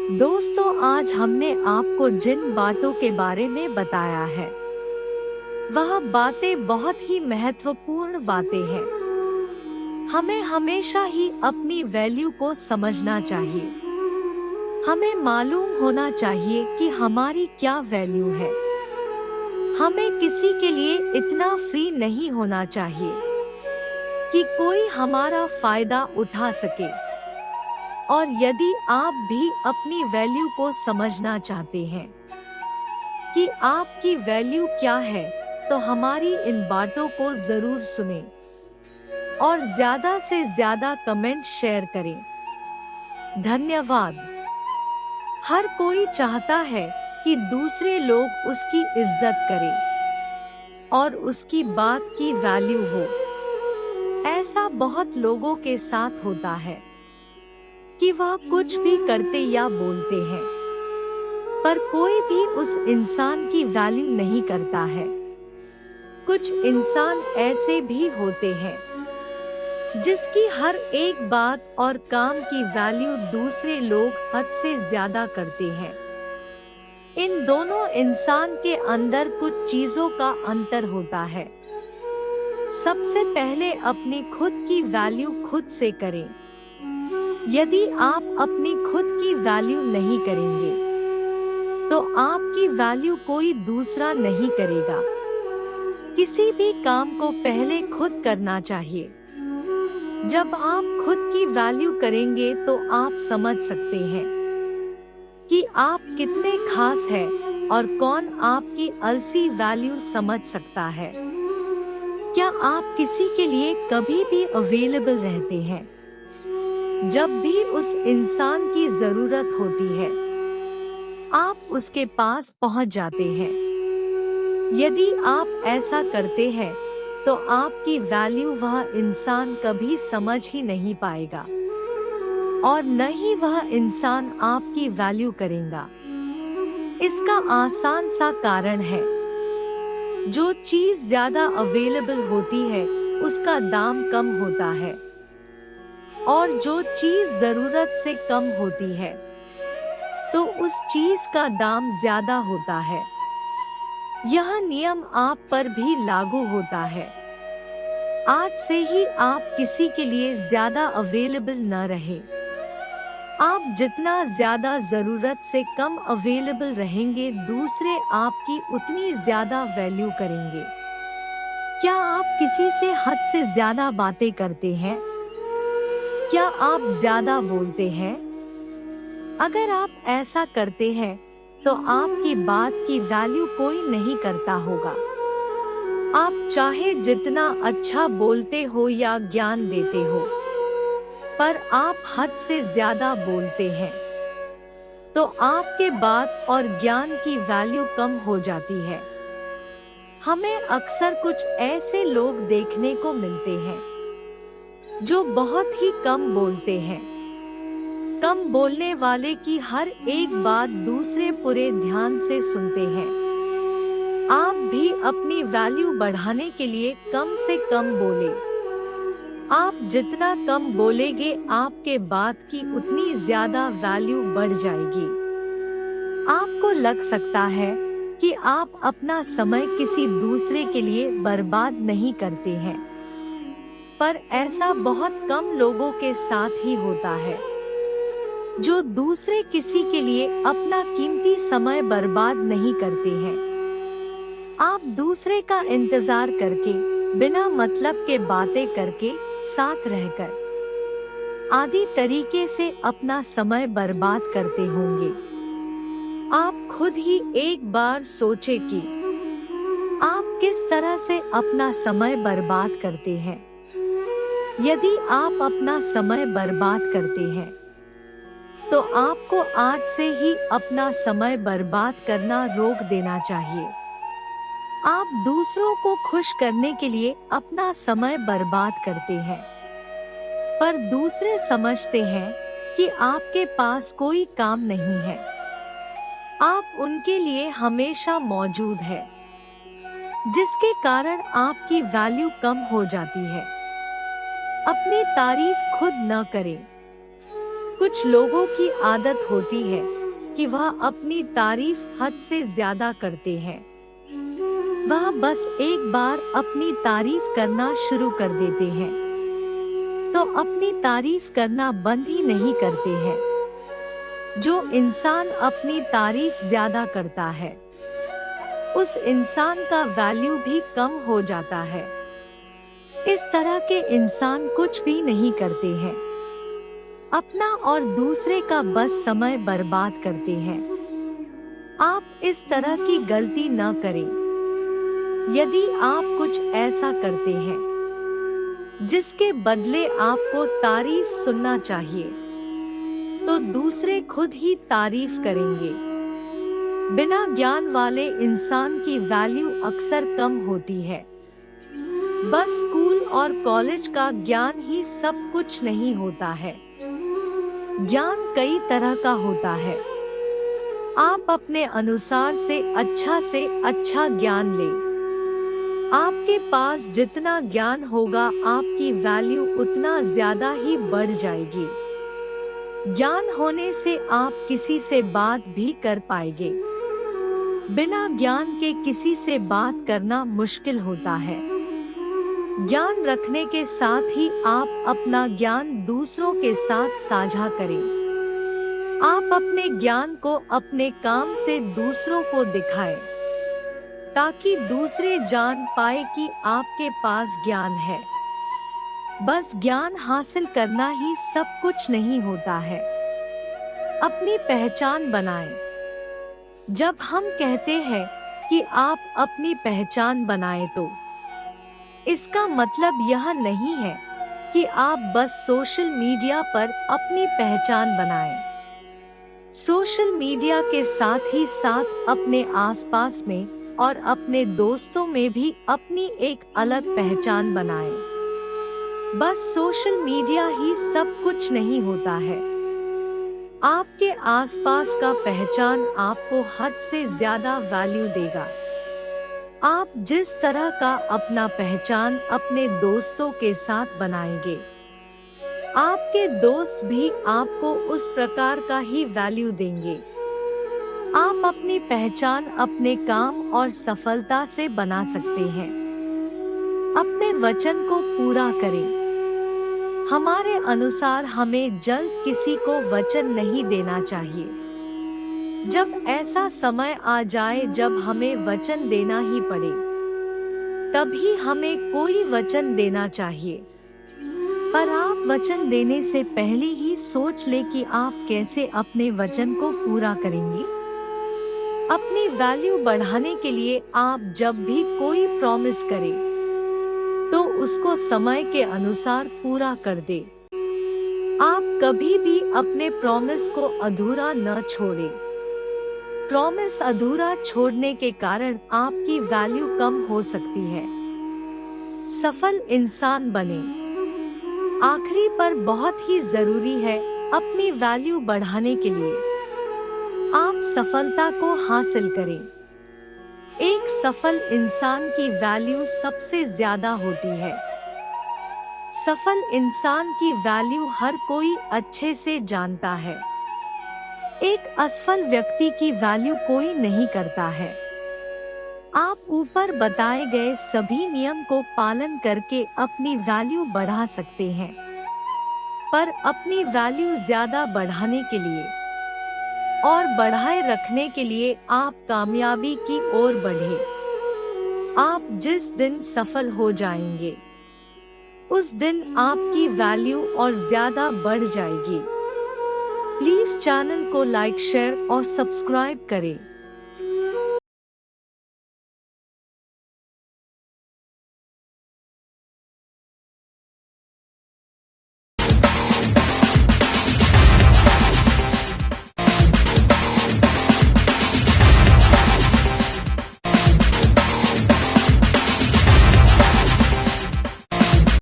दोस्तों, आज हमने आपको जिन बातों के बारे में बताया है वह बातें बहुत ही महत्वपूर्ण बातें हैं। हमें हमेशा ही अपनी वैल्यू को समझना चाहिए। हमें मालूम होना चाहिए कि हमारी क्या वैल्यू है। हमें किसी के लिए इतना फ्री नहीं होना चाहिए कि कोई हमारा फायदा उठा सके। और यदि आप भी अपनी वैल्यू को समझना चाहते हैं कि आपकी वैल्यू क्या है, तो हमारी इन बातों को जरूर सुनें और ज्यादा से ज्यादा कमेंट शेयर करें। धन्यवाद। हर कोई चाहता है कि दूसरे लोग उसकी इज्जत करें और उसकी बात की वैल्यू हो। ऐसा बहुत लोगों के साथ होता है कि वह कुछ भी करते या बोलते हैं, पर कोई भी उस इंसान की वैल्यू नहीं करता है। कुछ इंसान ऐसे भी होते हैं जिसकी हर एक बात और काम की वैल्यू दूसरे लोग हद से ज्यादा करते हैं। इन दोनों इंसान के अंदर कुछ चीजों का अंतर होता है। सबसे पहले अपनी खुद की वैल्यू खुद से करें। यदि आप अपनी खुद की वैल्यू नहीं करेंगे तो आपकी वैल्यू कोई दूसरा नहीं करेगा। किसी भी काम को पहले खुद करना चाहिए। जब आप खुद की वैल्यू करेंगे तो आप समझ सकते हैं कि आप कितने खास हैं और कौन आपकी असली वैल्यू समझ सकता है। क्या आप किसी के लिए कभी भी अवेलेबल रहते हैं जब भी उस इंसान की जरूरत होती है? आप उसके पास पहुंच जाते हैं। यदि आप ऐसा करते हैं तो आपकी वैल्यू वह इंसान कभी समझ ही नहीं पाएगा और न ही वह इंसान आपकी वैल्यू करेगा। इसका आसान सा कारण है, जो चीज ज्यादा अवेलेबल होती है उसका दाम कम होता है और जो चीज जरूरत से कम होती है तो उस चीज का दाम ज्यादा होता है। यह नियम आप पर भी लागू होता है। आज से ही आप किसी के लिए ज्यादा अवेलेबल न रहे। आप जितना ज्यादा जरूरत से कम अवेलेबल रहेंगे, दूसरे आपकी उतनी ज्यादा वैल्यू करेंगे। क्या आप किसी से हद से ज्यादा बातें करते हैं? क्या आप ज्यादा बोलते हैं? अगर आप ऐसा करते हैं तो आपकी बात की वैल्यू कोई नहीं करता होगा। आप चाहे जितना अच्छा बोलते हो या ज्ञान देते हो, पर आप हद से ज्यादा बोलते हैं तो आपके बात और ज्ञान की वैल्यू कम हो जाती है। हमें अक्सर कुछ ऐसे लोग देखने को मिलते हैं जो बहुत ही कम बोलते हैं। कम बोलने वाले की हर एक बात दूसरे पूरे ध्यान से सुनते हैं। आप भी अपनी वैल्यू बढ़ाने के लिए कम से कम बोले। आप जितना कम बोलेंगे, आपके बात की उतनी ज्यादा वैल्यू बढ़ जाएगी। आपको लग सकता है कि आप अपना समय किसी दूसरे के लिए बर्बाद नहीं करते हैं, पर ऐसा बहुत कम लोगों के साथ ही होता है जो दूसरे किसी के लिए अपना कीमती समय बर्बाद नहीं करते हैं। आप दूसरे का इंतजार करके, बिना मतलब के बातें करके, साथ रहकर आदि तरीके से अपना समय बर्बाद करते होंगे। आप खुद ही एक बार सोचें कि आप किस तरह से अपना समय बर्बाद करते हैं। यदि आप अपना समय बर्बाद करते हैं तो आपको आज से ही अपना समय बर्बाद करना रोक देना चाहिए। आप दूसरों को खुश करने के लिए अपना समय बर्बाद करते हैं, पर दूसरे समझते हैं कि आपके पास कोई काम नहीं है। आप उनके लिए हमेशा मौजूद है, जिसके कारण आपकी वैल्यू कम हो जाती है। अपनी तारीफ खुद न करें। कुछ लोगों की आदत होती है कि वह अपनी तारीफ हद से ज्यादा करते हैं। वह बस एक बार अपनी तारीफ करना शुरू कर देते हैं तो अपनी तारीफ करना बंद ही नहीं करते हैं। जो इंसान अपनी तारीफ ज्यादा करता है उस इंसान का वैल्यू भी कम हो जाता है। इस तरह के इंसान कुछ भी नहीं करते हैं, अपना और दूसरे का बस समय बर्बाद करते हैं। आप इस तरह की गलती न करें। यदि आप कुछ ऐसा करते हैं जिसके बदले आपको तारीफ सुनना चाहिए तो दूसरे खुद ही तारीफ करेंगे। बिना ज्ञान वाले इंसान की वैल्यू अक्सर कम होती है। बस स्कूल और कॉलेज का ज्ञान ही सब कुछ नहीं होता है। ज्ञान कई तरह का होता है। आप अपने अनुसार से अच्छा ज्ञान लें। आपके पास जितना ज्ञान होगा आपकी वैल्यू उतना ज्यादा ही बढ़ जाएगी। ज्ञान होने से आप किसी से बात भी कर पाएंगे। बिना ज्ञान के किसी से बात करना मुश्किल होता है। ज्ञान रखने के साथ ही आप अपना ज्ञान दूसरों के साथ साझा करें। आप अपने ज्ञान को अपने काम से दूसरों को दिखाएं ताकि दूसरे जान पाए कि आपके पास ज्ञान है। बस ज्ञान हासिल करना ही सब कुछ नहीं होता है। अपनी पहचान बनाएं। जब हम कहते हैं कि आप अपनी पहचान बनाएं तो इसका मतलब यह नहीं है कि आप बस सोशल मीडिया पर अपनी पहचान बनाएं। सोशल मीडिया के साथ ही साथ अपने आसपास में और अपने दोस्तों में भी अपनी एक अलग पहचान बनाएं। बस सोशल मीडिया ही सब कुछ नहीं होता है। आपके आसपास का पहचान आपको हद से ज्यादा वैल्यू देगा। आप जिस तरह का अपना पहचान अपने दोस्तों के साथ बनाएंगे आपके दोस्त भी आपको उस प्रकार का ही वैल्यू देंगे। आप अपनी पहचान अपने काम और सफलता से बना सकते हैं। अपने वचन को पूरा करें। हमारे अनुसार हमें जल्द किसी को वचन नहीं देना चाहिए। जब ऐसा समय आ जाए जब हमें वचन देना ही पड़े तभी हमें कोई वचन देना चाहिए। पर आप वचन देने से पहले ही सोच ले कि आप कैसे अपने वचन को पूरा करेंगे। अपनी वैल्यू बढ़ाने के लिए आप जब भी कोई प्रॉमिस करें तो उसको समय के अनुसार पूरा कर दे। आप कभी भी अपने प्रॉमिस को अधूरा न छोड़ें। प्रॉमिस अधूरा छोड़ने के कारण आपकी वैल्यू कम हो सकती है। सफल इंसान बने। आखिरी पर बहुत ही जरूरी है अपनी वैल्यू बढ़ाने के लिए आप सफलता को हासिल करें। एक सफल इंसान की वैल्यू सबसे ज्यादा होती है। सफल इंसान की वैल्यू हर कोई अच्छे से जानता है। एक असफल व्यक्ति की वैल्यू कोई नहीं करता है। आप ऊपर बताए गए सभी नियम को पालन करके अपनी वैल्यू बढ़ा सकते हैं। पर अपनी वैल्यू ज्यादा बढ़ाने के लिए और बढ़ाए रखने के लिए आप कामयाबी की ओर बढ़े। आप जिस दिन सफल हो जाएंगे उस दिन आपकी वैल्यू और ज्यादा बढ़ जाएगी। प्लीज चैनल को लाइक, शेयर और सब्सक्राइब करें।